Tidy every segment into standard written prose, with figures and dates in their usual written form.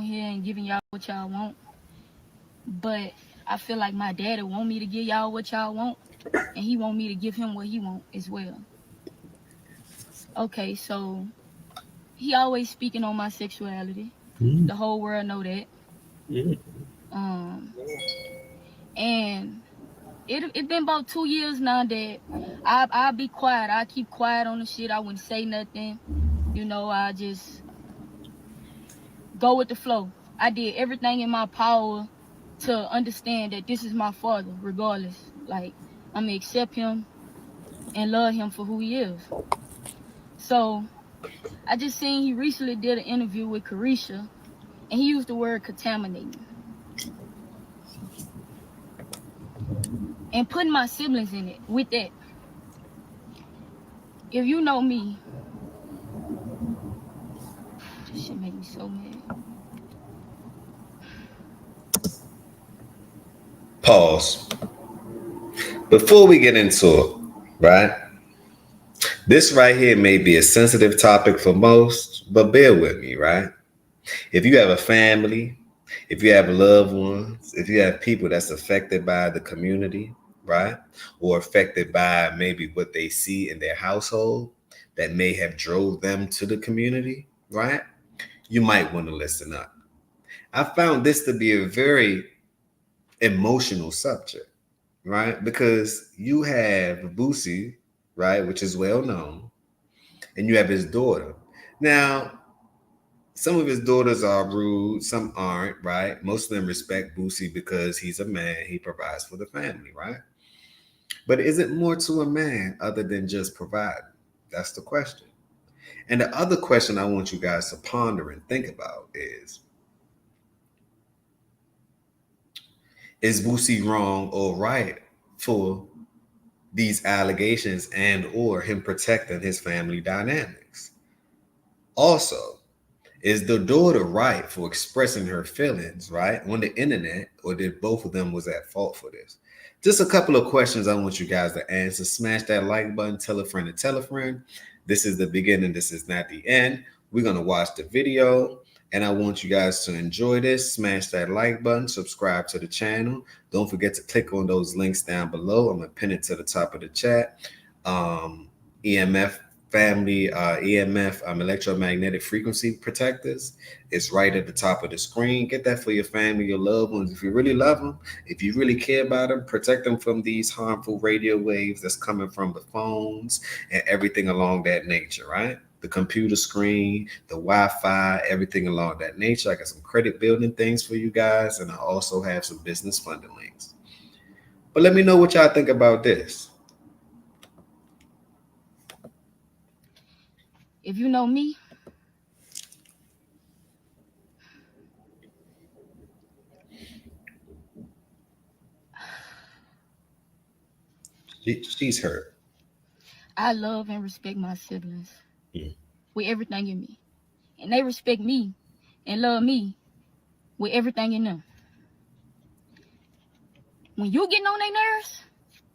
here and giving y'all what y'all want, but I feel like my daddy want me to give y'all what y'all want, and he want me to give him what he want as well. Okay, so he always speaking on my sexuality. The whole world know that. Um, and it been about 2 years now that I'll be quiet. I keep quiet on the shit. I wouldn't say nothing. I just go with the flow. I did everything in my power to understand that this is my father, regardless. Like, I'm gonna accept him and love him for who he is. So I just seen he recently did an interview with Carisha, and he used the word contaminating and putting my siblings in it with that. If you know me, this shit make me so mad. Pause. Before we get into it, right? This right here may be a sensitive topic for most, but bear with me, right? If you have a family, if you have loved ones, if you have people that's affected by the community, right? Or affected by maybe what they see in their household that may have drove them to the community, right? You might want to listen up. I found this to be a very emotional subject, right? Because you have Boosie, right, which is well known, and you have his daughter. Now, some of his daughters are rude, some aren't, right? Most of them respect Boosie because he's a man, he provides for the family, right? But is it more to a man other than just providing? That's the question. And the other question I want you guys to ponder and think about is Boosie wrong or right for these allegations and or him protecting his family dynamics? Also, is the daughter right for expressing her feelings, right, on the internet, or did both of them was at fault for this? Just a couple of questions I want you guys to answer. Smash that like button, tell a friend to tell a friend. This is the beginning, this is not the end. We're going to watch the video, and I want you guys to enjoy this. Smash that like button, subscribe to the channel. Don't forget to click on those links down below. I'm going to pin it to the top of the chat. EMF family, EMF, electromagnetic frequency protectors. It's right at the top of the screen. Get that for your family, your loved ones. If you really love them, if you really care about them, protect them from these harmful radio waves that's coming from the phones and everything along that nature, right? The computer screen, the Wi-Fi, everything along that nature. I got some credit building things for you guys, and I also have some business funding links. But let me know what y'all think about this. If you know me, She's hurt. I love and respect my siblings Yeah. with everything in me. And they respect me and love me with everything in them. When you getting on their nerves,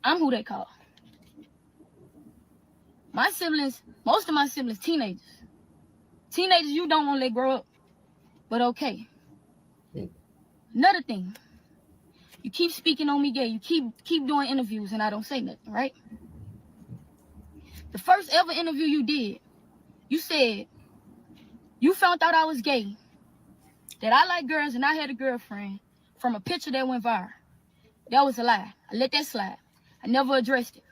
I'm who they call. My siblings, most of my siblings, teenagers. Teenagers you don't want to let grow up. But okay. Another thing. You keep speaking on me gay. You keep doing interviews and I don't say nothing, right? The first ever interview you did, you said you found out I was gay, that I like girls and I had a girlfriend from a picture that went viral. That was a lie. I let that slide. I never addressed it.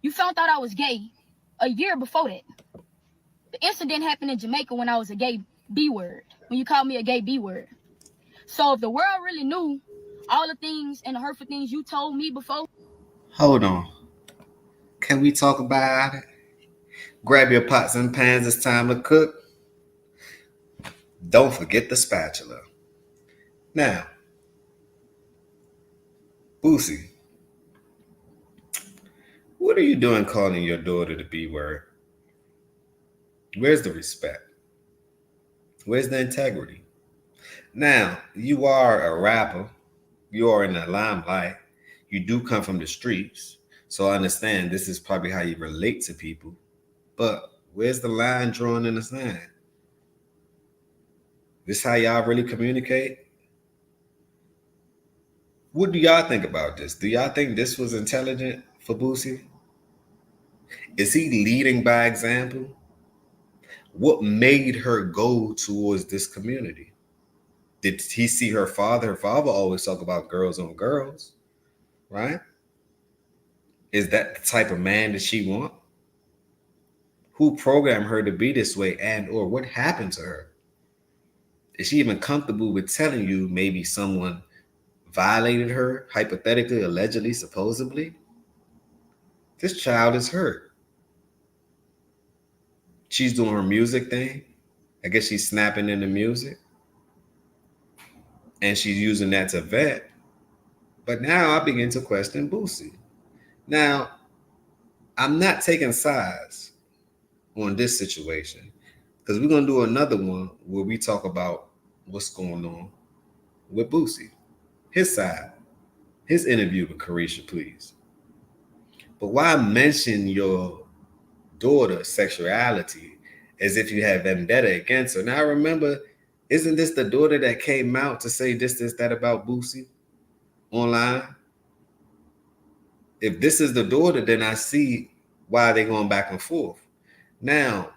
You found out I was gay a year before that. The incident happened in Jamaica when I was a gay B word, when you called me a gay B word. So if the world really knew all the things and the hurtful things you told me before. Hold on. Can we talk about it? Grab your pots and pans. It's time to cook. Don't forget the spatula. Now, Boosie, what are you doing calling your daughter the B word? Where's the respect? Where's the integrity? Now, you are a rapper. You are in the limelight. You do come from the streets. So I understand this is probably how you relate to people. But where's the line drawn in the sand? This how y'all really communicate? What do y'all think about this? Do y'all think this was intelligent for Boosie? Is he leading by example? What made her go towards this community? Did he see her father? Her father always talk about girls on girls, right? Is that the type of man that she want? Who programmed her to be this way, and or what happened to her? Is she even comfortable with telling you maybe someone violated her, hypothetically, allegedly, supposedly? This child is hurt. She's doing her music thing. I guess she's snapping in the music. And she's using that to vet. But now I begin to question Boosie. Now, I'm not taking sides on this situation because we're going to do another one where we talk about what's going on with Boosie, his side, his interview with Carisha, please. But why mention your daughter's sexuality as if you have vendetta against her? Now, remember, isn't this the daughter that came out to say this, that about Boosie online? If this is the daughter, then I see why they're going back and forth. Now,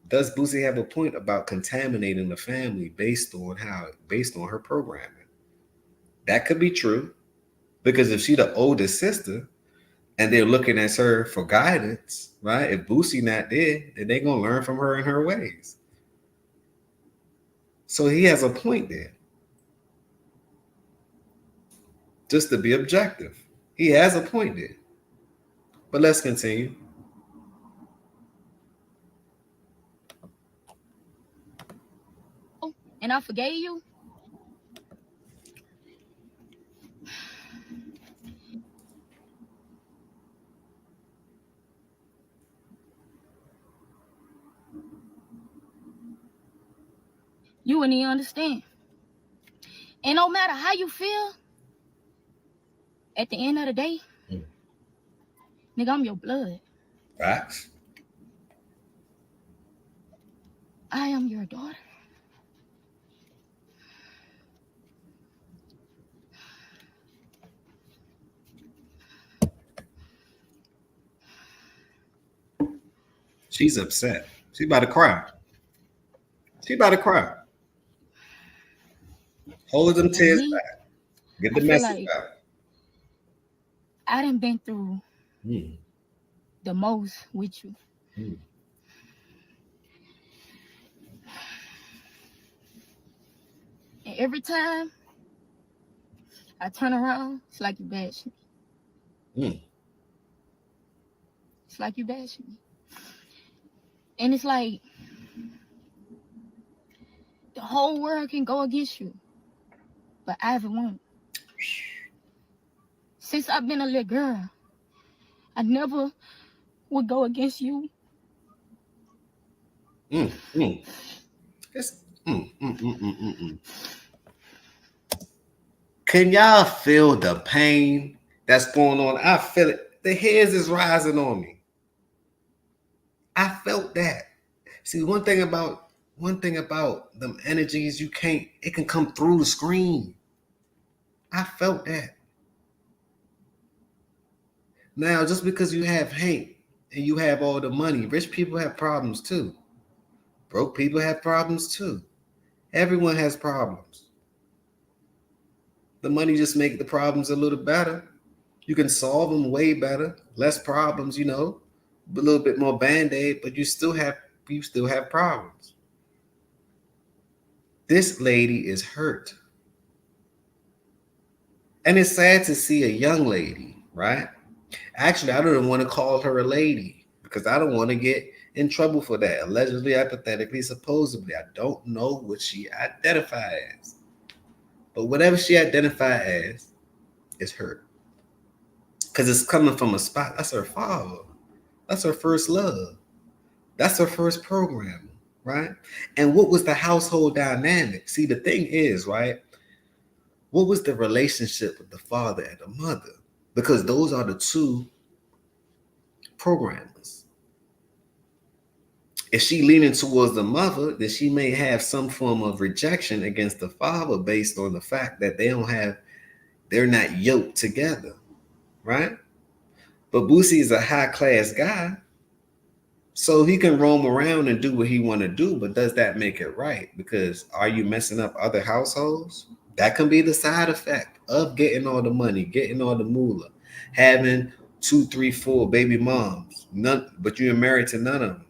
does Boosie have a point about contaminating the family based on her programming? That could be true because if she's the oldest sister and they're looking at her for guidance, right? If Boosie not there, then they're gonna learn from her and her ways. So he has a point there. Just to be objective, he has a point there. But let's continue. And I forgave you. You wouldn't even understand. And no matter how you feel, at the end of the day, nigga, I'm your blood. Facts. I am your daughter. She's upset. She's about to cry. She's about to cry. Hold them tears back. Get the I feel message like out. I done been through Hmm. the most with you. Hmm. And every time I turn around, it's like you bash me. Hmm. It's like you bash me. And it's like the whole world can go against you, but I haven't won. Since I've been a little girl, I never would go against you. Mm, mm. It's, Can y'all feel the pain that's going on? I feel it. The hairs is rising on me. I felt that. See, one thing about them energies, it can come through the screen. I felt that. Now, just because you have Hank and you have all the money, rich people have problems too. Broke people have problems too. Everyone has problems. The money just make the problems a little better. You can solve them way better, less problems, a little bit more band-aid, but you still have problems. This lady is hurt. And it's sad to see a young lady, right? Actually, I don't want to call her a lady because I don't want to get in trouble for that. Allegedly, hypothetically, supposedly. I don't know what she identifies as. But whatever she identifies as is hurt. Because it's coming from a spot. That's her father. That's her first love. That's her first program, right? And what was the household dynamic? See, the thing is, right? What was the relationship with the father and the mother? Because those are the two programmers. If she leaning towards the mother, then she may have some form of rejection against the father based on the fact that they're not yoked together, right? But Boosie is a high class guy, so he can roam around and do what he want to do. But does that make it right? Because are you messing up other households? That can be the side effect of getting all the money, getting all the moolah, having two, three, four baby moms, none, but you're married to none of them.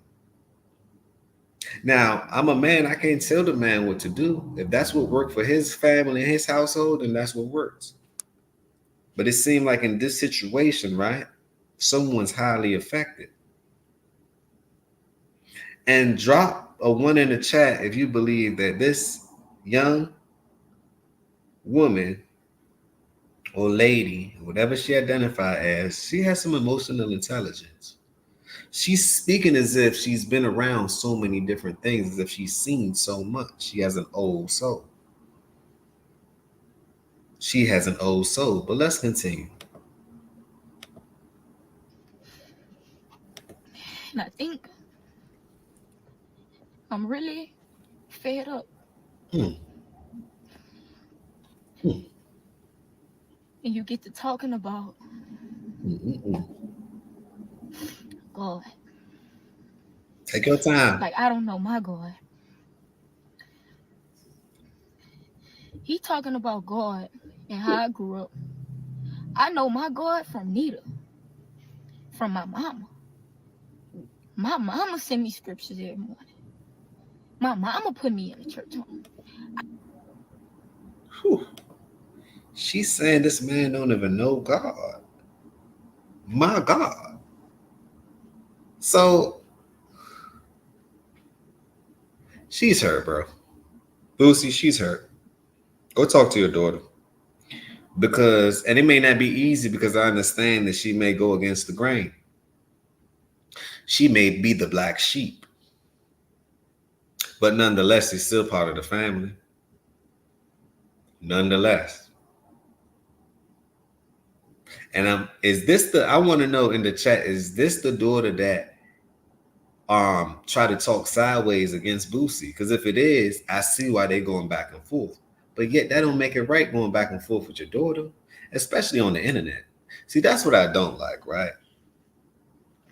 Now, I'm a man. I can't tell the man what to do. If that's what worked for his family and his household, then that's what works. But it seemed like in this situation, right, someone's highly affected. And drop a one in the chat if you believe that this young woman or lady, whatever she identified as, she has some emotional intelligence. She's speaking as if she's been around so many different things, as if she's seen so much. She has an old soul. She has an old soul. But let's continue. And I think I'm really fed up. Hmm. Hmm. And you get to talking about Mm-mm-mm. God. Take your time. Like, I don't know my God. He talking about God and how I grew up. I know my God from Nita, from my mama. My mama sent me scriptures every morning. My mama put me in the church home. Whew. She's saying this man don't even know God. My God. So she's hurt, bro. Boosie, she's hurt. Go talk to your daughter. Because, and it may not be easy because I understand that she may go against the grain. She may be the black sheep, but nonetheless, she's still part of the family. Nonetheless. And is this I want to know in the chat, is this the daughter that try to talk sideways against Boosie? Because if it is, I see why they're going back and forth. But yet that don't make it right going back and forth with your daughter, especially on the internet. See, that's what I don't like, right?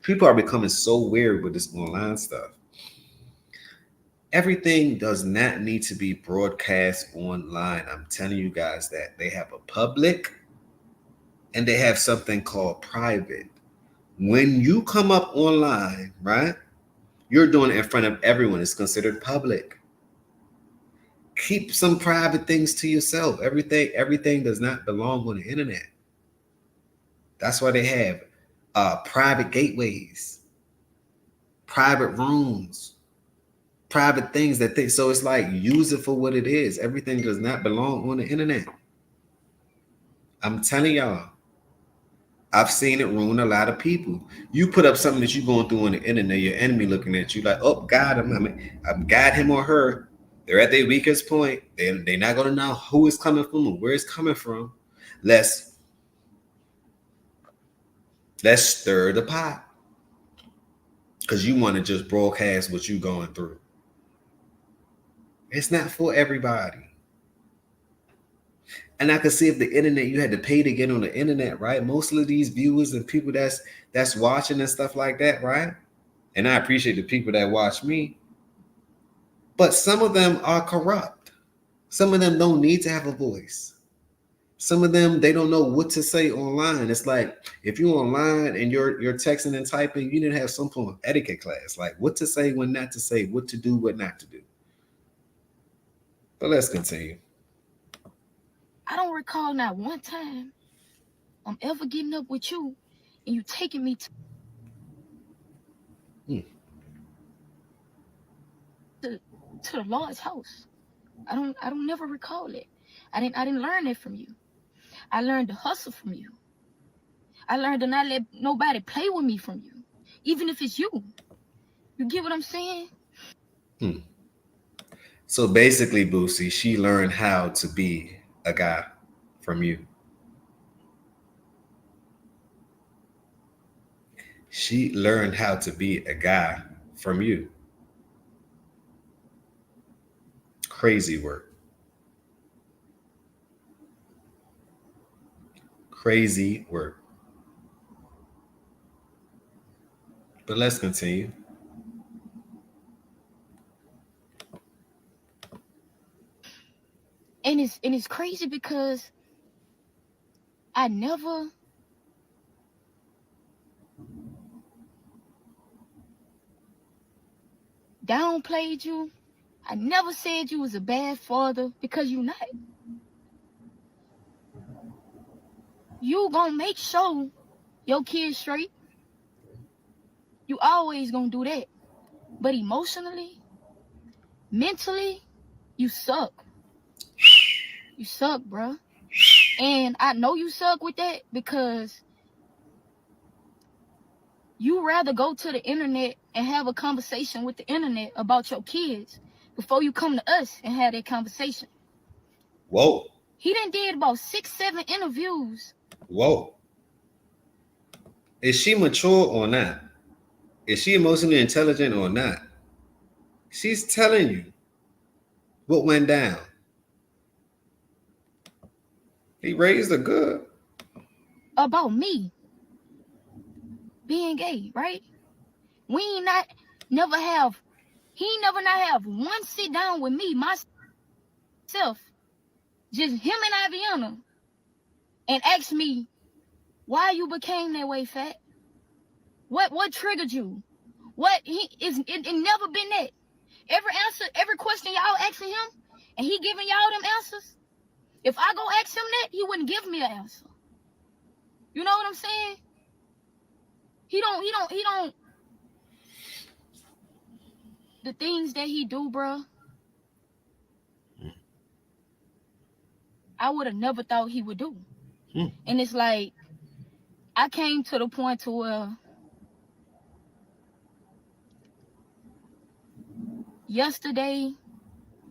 People are becoming so weird with this online stuff. Everything does not need to be broadcast online. I'm telling you guys that they have a public and they have something called private. When you come up online, right, you're doing it in front of everyone. It's considered public. Keep some private things to yourself. Everything does not belong on the internet. That's why they have private gateways, private rooms, private things that they, so it's like use it for what it is. Everything does not belong on the internet. I'm telling y'all, I've seen it ruin a lot of people. You put up something that you're going through on the internet, your enemy looking at you like, oh God, I'm got him or her. They're at their weakest point. They're not gonna know who is coming from or where it's coming from. Let's stir the pot. Because you want to just broadcast what you're going through. It's not for everybody. And I could see if the internet, you had to pay to get on the internet, right? Most of these viewers and people that's watching and stuff like that, right? And I appreciate the people that watch me, but some of them are corrupt. Some of them don't need to have a voice. Some of them, they don't know what to say online. It's like if you're online and you're texting and typing, you need to have some form of etiquette class, like what to say, when not to say, what to do, what not to do. But let's continue. I don't recall not one time I'm ever getting up with you and you taking me Hmm. to the Lord's house. I don't never recall it. I didn't learn it from you. I learned to hustle from you. I learned to not let nobody play with me from you. Even if it's you. You get what I'm saying? Hmm. So basically, Boosie, she learned how to be a guy from you. She learned how to be a guy from you. Crazy work. Crazy work. But let's continue. And it's crazy because I never downplayed you. I never said you was a bad father, because you not. You gonna make sure your kids straight. You always gonna do that. But emotionally, mentally, you suck. You suck, bruh. And I know you suck with that because you rather go to the internet and have a conversation with the internet about your kids before you come to us and have that conversation. Whoa. He done did about 6, 7 interviews. Whoa. Is she mature or not? Is she emotionally intelligent or not? She's telling you what went down. He raised her good. About me being gay, right? We ain't not never have he never not have one sit down with me, myself, just him and Aviana, and ask me why you became that way, fat. What triggered you? What he is it never been that. Every answer, every question y'all asking him, and he giving y'all them answers. If I go ask him that, he wouldn't give me an answer. You know what I'm saying? He don't the things that he do, bro. I would have never thought he would do. And it's like I came to the point to where yesterday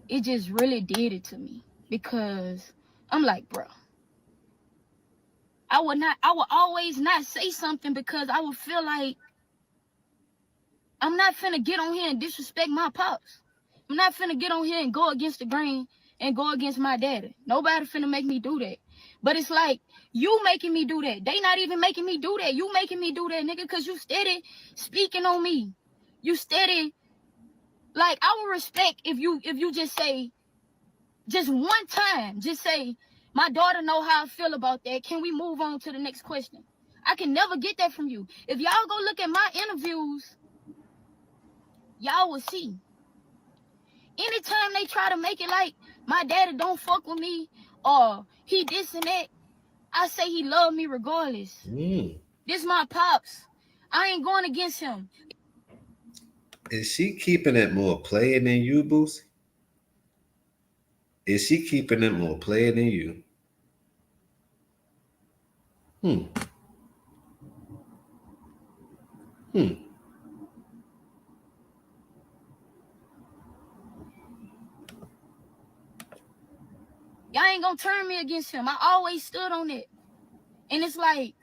it just really did it to me, because I'm like, bro, I would always not say something, because I would feel like I'm not finna get on here and disrespect my pops. I'm not finna get on here and go against the grain and go against my daddy. Nobody finna make me do that. But it's like, you making me do that. They not even making me do that. You making me do that, nigga, because you steady speaking on me. You steady, like, I would respect if you just say, just one time, just say, my daughter know how I feel about that. Can we move on to the next question? I can never get that from you. If y'all go look at my interviews, y'all will see. Anytime they try to make it like my daddy don't fuck with me or he this and that, I say he love me regardless. This my pops. I ain't going against him. Is she keeping it more player than you, Boosie? Is she keeping it more player than you? Hmm. Y'all ain't gonna turn me against him. I always stood on it. And it's like,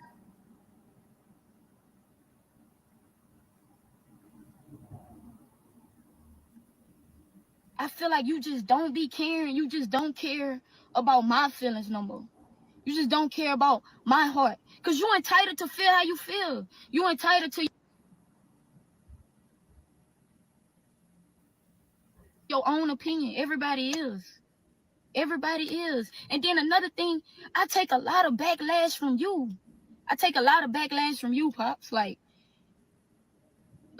I feel like you just don't be caring. You just don't care about my feelings no more. You just don't care about my heart. Because you entitled to feel how you feel. You entitled to your own opinion. Everybody is. Everybody is. And then another thing, I take a lot of backlash from you. I take a lot of backlash from you, Pops. Like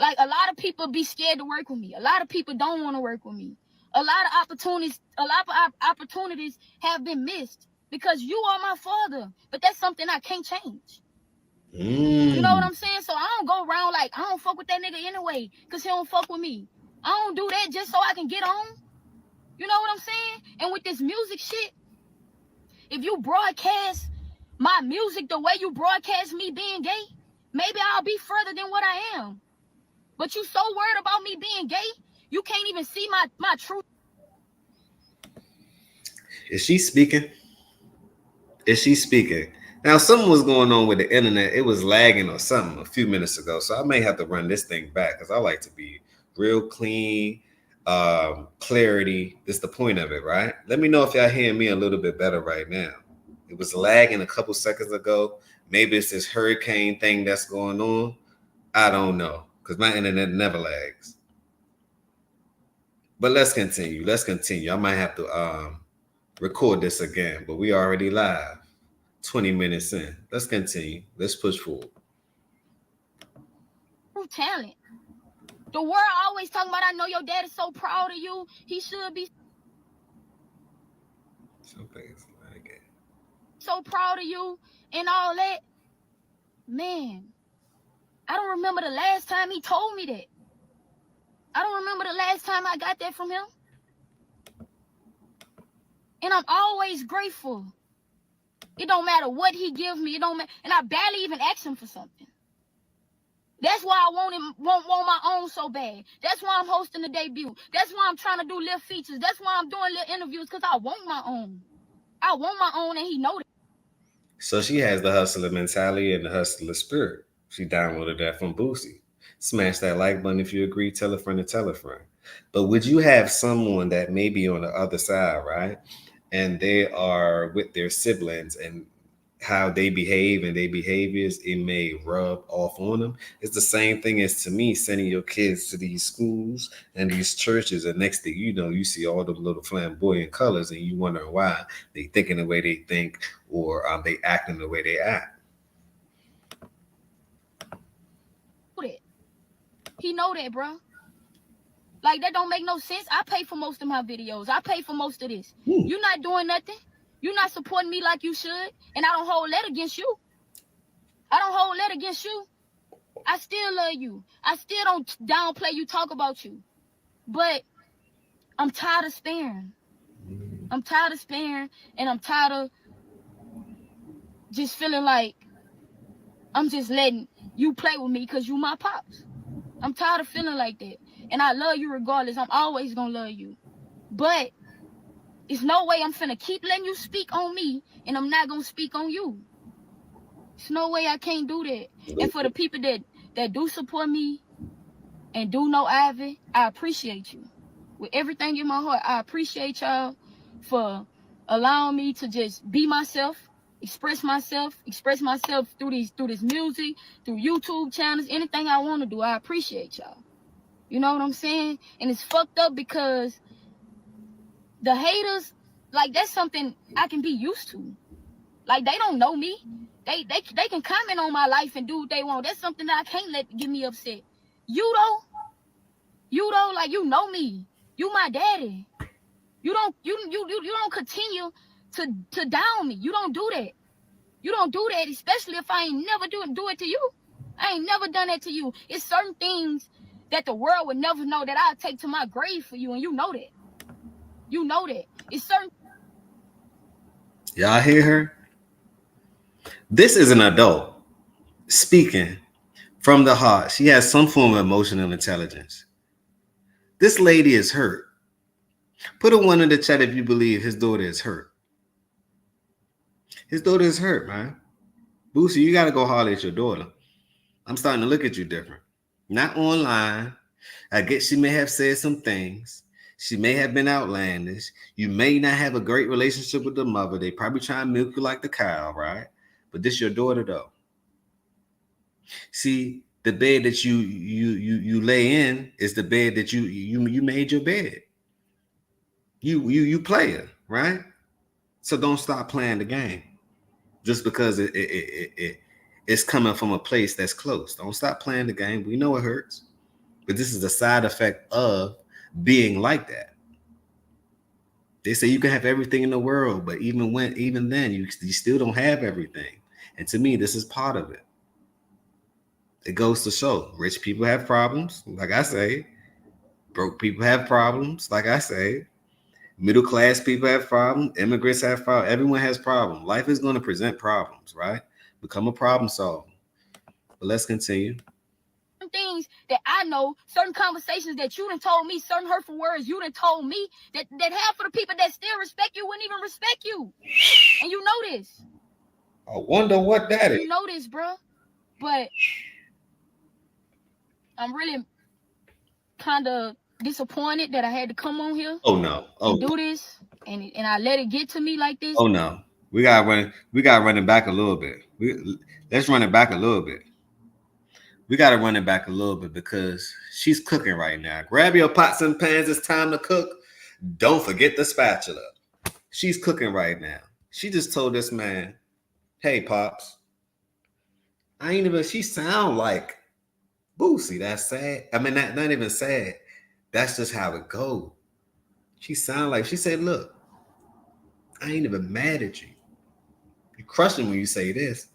a lot of people be scared to work with me. A lot of people don't want to work with me. A lot of opportunities have been missed because you are my father. But that's something I can't change. You know what I'm saying? So I don't go around like I don't fuck with that nigga anyway, because he don't fuck with me. I don't do that just so I can get on. You know what I'm saying? And with this music shit, if you broadcast my music the way you broadcast me being gay, maybe I'll be further than what I am. But you so worried about me being gay, you can't even see my truth. Is she speaking? Is she speaking? Now, something was going on with the internet. It was lagging or something a few minutes ago. So I may have to run this thing back because I like to be real clean. clarity. This is the point of it, right? Let me know if y'all hearing me a little bit better right now. It was lagging a couple seconds ago. Maybe it's this hurricane thing that's going on. I don't know, because my internet never lags. But let's continue. Let's continue. I might have to record this again, but we already live. 20 minutes in. Let's continue. Let's push forward. Talent. The world always talking about, I know your dad is so proud of you. He should be Something's lagging. so proud of you and all that. Man, I don't remember the last time he told me that. I don't remember the last time I got that from him. And I'm always grateful. It don't matter what he gives me. It don't matter. And I barely even ask him for something. That's why I want my own so bad. That's why I'm hosting the debut. That's why I'm trying to do little features. That's why I'm doing little interviews, because I want my own. I want my own, and he know that. So she has the hustler mentality and the hustler spirit. She downloaded that from Boosie. Smash that like button if you agree. Tell a friend to tell a friend. But would you have someone that may be on the other side, right? And they are with their siblings, and how they behave and their behaviors, it may rub off on them. It's the same thing as, to me, sending your kids to these schools and these churches, and next thing you know, you see all the little flamboyant colors, and you wonder why they thinking the way they think, or they acting the way they act. He know that, bro. Like, that don't make no sense. I pay for most of my videos. I pay for most of this. You're not doing nothing. You're not supporting me like you should. And I don't hold that against you. I don't hold that against you. I still love you. I still don't downplay you, talk about you. But I'm tired of sparing. I'm tired of sparing, and I'm tired of just feeling like I'm just letting you play with me because you my pops. I'm tired of feeling like that. And I love you regardless. I'm always going to love you. But it's no way I'm finna keep letting you speak on me, and I'm not going to speak on you. There's no way I can't do that. And for the people that do support me and do know Ivy, I appreciate you. With everything in my heart, I appreciate y'all for allowing me to just be myself, express myself through this music, through YouTube channels, anything I want to do. I appreciate y'all. You know what I'm saying? And it's fucked up because the haters, like, that's something I can be used to. Like, they don't know me. They can comment on my life and do what they want. That's something that I can't let get me upset. You though, like, you know me. You my daddy. You don't continue to down me. You don't do that. You don't do that, especially if I ain't never do it to you. I ain't never done that to you. It's certain things that the world would never know that I'll take to my grave for you, and you know that. You know that. It's certain. Y'all hear her? This is an adult speaking from the heart. She has some form of emotional intelligence. This lady is hurt. Put a 1 in the chat if you believe his daughter is hurt. His daughter is hurt, man. Boosie, you got to go holler at your daughter. I'm starting to look at you different. Not online. I guess she may have said some things. She may have been outlandish. You may not have a great relationship with the mother. They probably try and milk you like the cow, right? But this your daughter, though. See, the bed that you lay in is the bed that you made your bed. You player, right? So don't stop playing the game just because it's coming from a place that's close. Don't stop playing the game. We know it hurts, but this is a side effect of being like that. They say you can have everything in the world, but even then, you still don't have everything. And to me, this is part of it. It goes to show rich people have problems, like I say. Broke people have problems, like I say. Middle class people have problems. Immigrants have problems. Everyone has problems. Life is going to present problems, right? Become a problem solver. But let's continue. Things that I know, certain conversations that you done told me, certain hurtful words you done told me, that half of the people that still respect you wouldn't even respect you. And you know this. I wonder what that is. You know this, bro. But I'm really kind of disappointed that I had to come on here Oh no. Oh and do this, and I let it get to me like this. oh no. We gotta run it back a little bit. Let's run it back a little bit. We gotta run it back a little bit because she's cooking right now. Grab your pots and pans, it's time to cook. Don't forget the spatula. She's cooking right now. She just told this man, hey Pops, I ain't even she sound like Boosie. That's sad. I mean, not even sad. That's just how it goes. She sound like she said, look, I ain't even mad at you. You're crushing when you say this.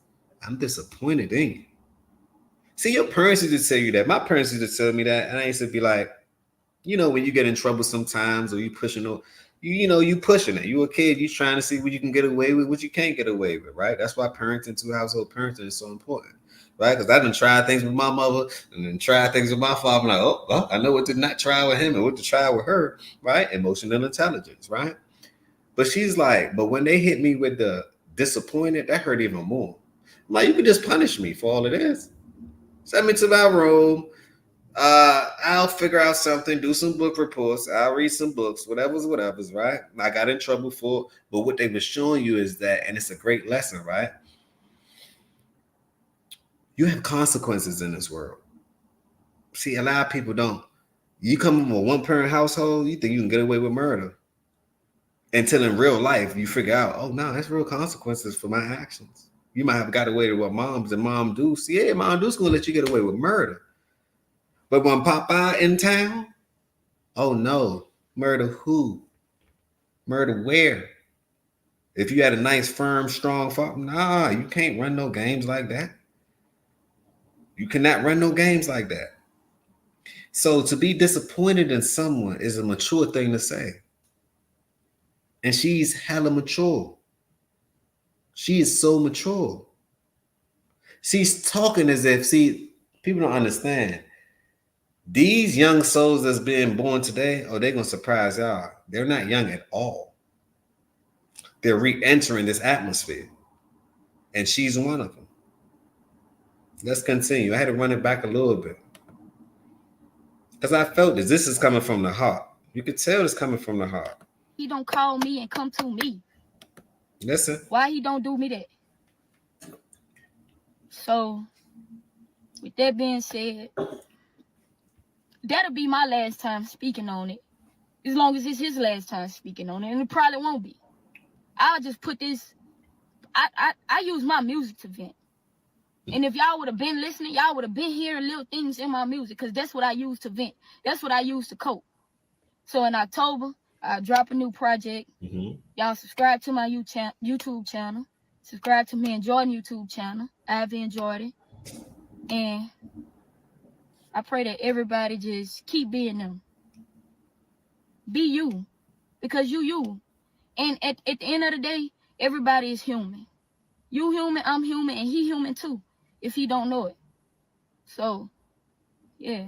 I'm disappointed in you. See, your parents used to tell you that. My parents used to tell me that, and I used to be like, when you get in trouble sometimes, or you pushing, you pushing it. You a kid, you trying to see what you can get away with, what you can't get away with, right? That's why parenting, two-household parenting is so important, right? Because I done tried things with my mother, and then tried things with my father. I'm like, oh, well, I know what to not try with him and what to try with her, right? Emotional intelligence, right? But she's like, but when they hit me with the disappointed, that hurt even more. I'm like, you could just punish me for all of this. Send me to my room. I'll figure out something, do some book reports. I'll read some books, whatever's, right? I got in trouble for, but what they were showing you is that, and it's a great lesson, right? You have consequences in this world. See, a lot of people don't. You come from a one-parent household, you think you can get away with murder. Until in real life, you figure out, oh no, that's real consequences for my actions. You might have got away with what moms and mom do. See, yeah, mom Deuce gonna let you get away with murder. But when Papa in town, oh no, murder who? Murder where? If you had a nice, firm, strong father, nah, you can't run no games like that. You cannot run no games like that. So to be disappointed in someone is a mature thing to say. And she's hella mature. She is so mature. She's talking as if, see, people don't understand. These young souls that's being born today, oh, they're going to surprise y'all. They're not young at all. They're re-entering this atmosphere. And she's one of them. Let's continue. I had to run it back a little bit. Because I felt this. This is coming from the heart. You could tell it's coming from the heart. He don't call me and come to me. Listen. Why he don't do me that? So, with that being said, that'll be my last time speaking on it. As long as it's his last time speaking on it. And it probably won't be. I'll just put this. I use my music to vent. And if y'all would have been listening, y'all would have been hearing little things in my music, because that's what I use to vent. That's what I use to cope. So in October, I drop a new project. Mm-hmm. Y'all subscribe to my YouTube channel. Subscribe to me and Jordan YouTube channel. I've enjoyed it. And I pray that everybody just keep being them. Be you. Because you. And at the end of the day, everybody is human. You human, I'm human, and he human too, if he don't know it. So, yeah.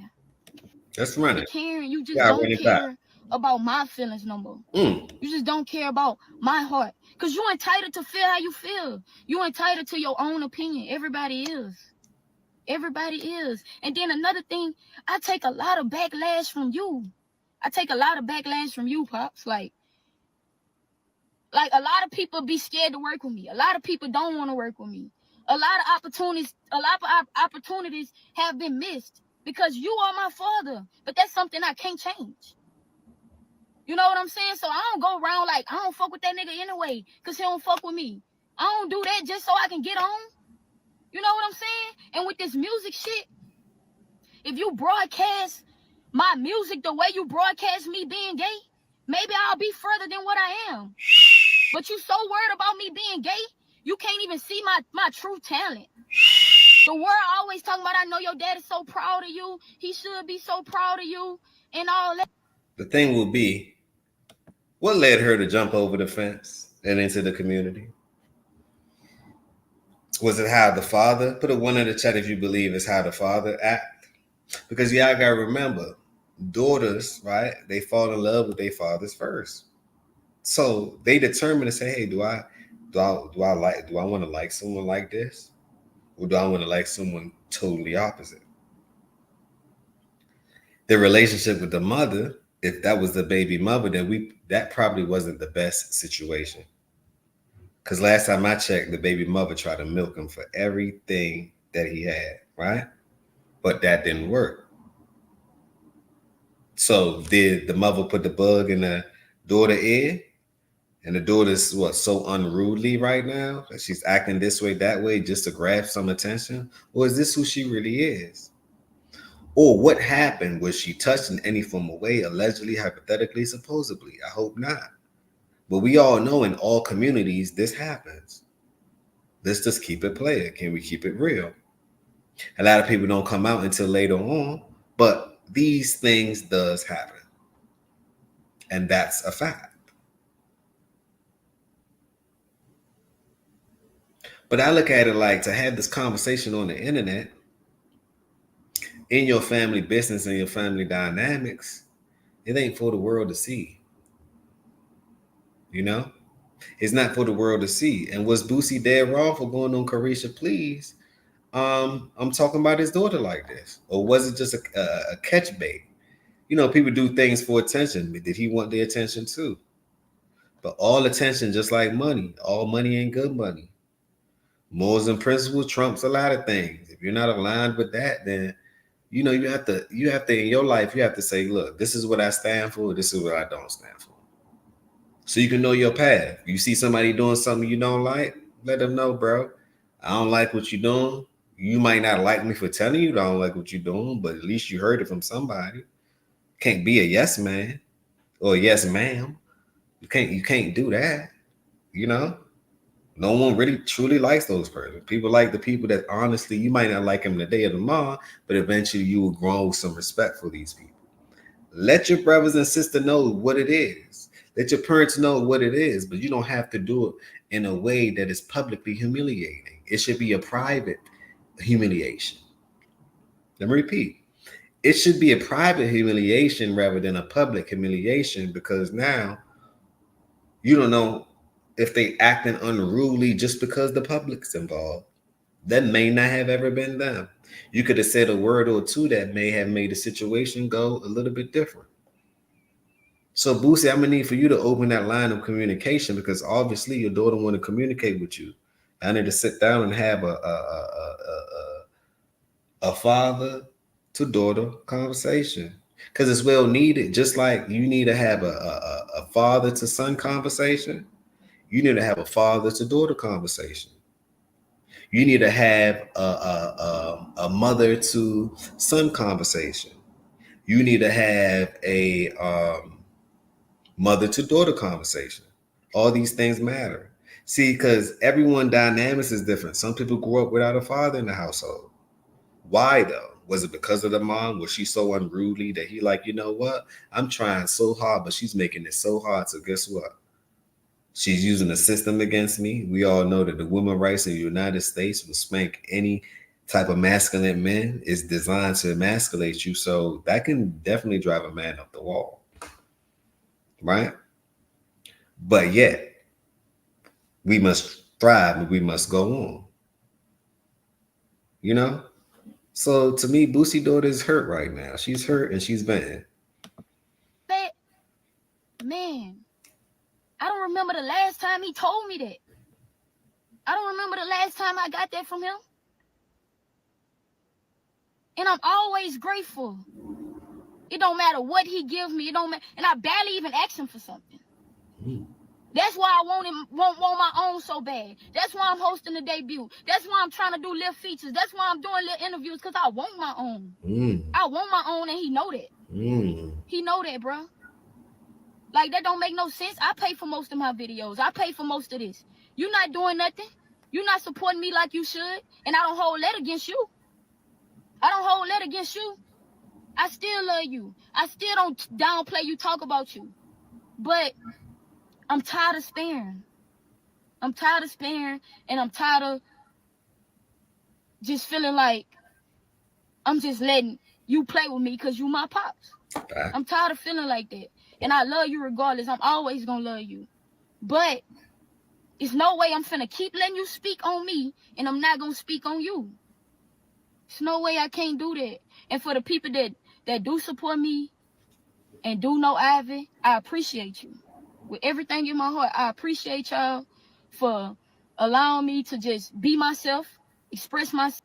Let's run it. Caring, you just don't care about my feelings no more. You just don't care about my heart. Because you're entitled to feel how you feel. You're entitled to your own opinion. Everybody is. Everybody is. And then another thing, I take a lot of backlash from you. Pops. Like a lot of people be scared to work with me. A lot of people don't want to work with me. A lot of opportunities have been missed because you are my father. But that's something I can't change. You know what I'm saying? So I don't go around like, I don't fuck with that nigga anyway, because he don't fuck with me. I don't do that just so I can get on. You know what I'm saying? And with this music shit, if you broadcast my music the way you broadcast me being gay, maybe I'll be further than what I am. But you so worried about me being gay, you can't even see my true talent. The world always talking about, I know your dad is so proud of you. He should be so proud of you and all that. The thing will be, what led her to jump over the fence and into the community? Was it how the father? Put a 1 in the chat if you believe it's how the father act. Because y'all gotta remember, daughters, right? They fall in love with their fathers first. So they determine to say, hey, do I want to like someone like this? Or do I want to like someone totally opposite? The relationship with the mother, if that was the baby mother, then that probably wasn't the best situation. Because last time I checked, the baby mother tried to milk him for everything that he had, right? But that didn't work. So did the mother put the bug in the daughter ear? And the daughter's what, so unruly right now that she's acting this way, that way, just to grab some attention? Or is this who she really is? Or what happened? Was she touched in any form of way, allegedly, hypothetically, supposedly? I hope not. But we all know in all communities this happens. Let's just keep it playing. Can we keep it real? A lot of people don't come out until later on, but these things does happen. And that's a fact. But I look at it like, to have this conversation on the internet, in your family business and your family dynamics, it ain't for the world to see. You know? It's not for the world to see. And was Boosie dead wrong for going on Carisha Please? I'm talking about his daughter like this. Or was it just a catch bait? You know, people do things for attention. Did he want the attention too? But all attention, just like money, all money ain't good money. Morals and principles trumps a lot of things. If you're not aligned with that, then you know you have to in your life, you have to say, look, this is what I stand for, this is what I don't stand for. So you can know your path. You see somebody doing something you don't like, let them know, bro. I don't like what you're doing. You might not like me for telling you I don't like what you're doing, but at least you heard it from somebody. Can't be a yes man or a yes ma'am. You can't do that. You know? No one really truly likes those persons. People like the people that honestly, you might not like them today or tomorrow, but eventually you will grow with some respect for these people. Let your brothers and sisters know what it is. Let your parents know what it is, but you don't have to do it in a way that is publicly humiliating. It should be a private humiliation. Let me repeat. It should be a private humiliation rather than a public humiliation, because now you don't know if they acting unruly just because the public's involved. That may not have ever been them. You could have said a word or two that may have made the situation go a little bit different. So Boosie, I'm gonna need for you to open that line of communication, because obviously your daughter want to communicate with you. I need to sit down and have a father to daughter conversation, because it's well needed. Just like you need to have a father to son conversation, you need to have a father to daughter conversation. You need to have a mother to son conversation. You need to have a mother to daughter conversation. All these things matter. See, because everyone dynamics is different. Some people grew up without a father in the household. Why though? Was it because of the mom? Was she so unruly that he like, you know what? I'm trying so hard, but she's making it so hard. So guess what? She's using the system against me. We all know that the women rights in the United States will spank any type of masculine men. Is designed to emasculate you. So that can definitely drive a man up the wall. Right? But yet, we must thrive and we must go on. You know? So to me, Boosie daughter is hurt right now. She's hurt and she's venting. Man, I don't remember the last time he told me that. I don't remember the last time I got that from him. And I'm always grateful. It don't matter what he gives me. It don't matter. And I barely even ask him for something. That's why I want my own so bad. That's why I'm hosting the debut. That's why I'm trying to do little features. That's why I'm doing little interviews, because I want my own. I want my own, and he know that. He know that, bro. Like, that don't make no sense. I pay for most of my videos. I pay for most of this. You're not doing nothing. You're not supporting me like you should. And I don't hold that against you. I don't hold that against you. I still love you. I still don't downplay you, talk about you. But I'm tired of sparing. I'm tired of sparing, and I'm tired of just feeling like I'm just letting you play with me because you my pops. I'm tired of feeling like that. And I love you regardless. I'm always going to love you. But it's no way I'm finna keep letting you speak on me and I'm not going to speak on you. There's no way I can't do that. And for the people that that do support me and do know Ivy, I appreciate you. With everything in my heart, I appreciate y'all for allowing me to just be myself, express myself,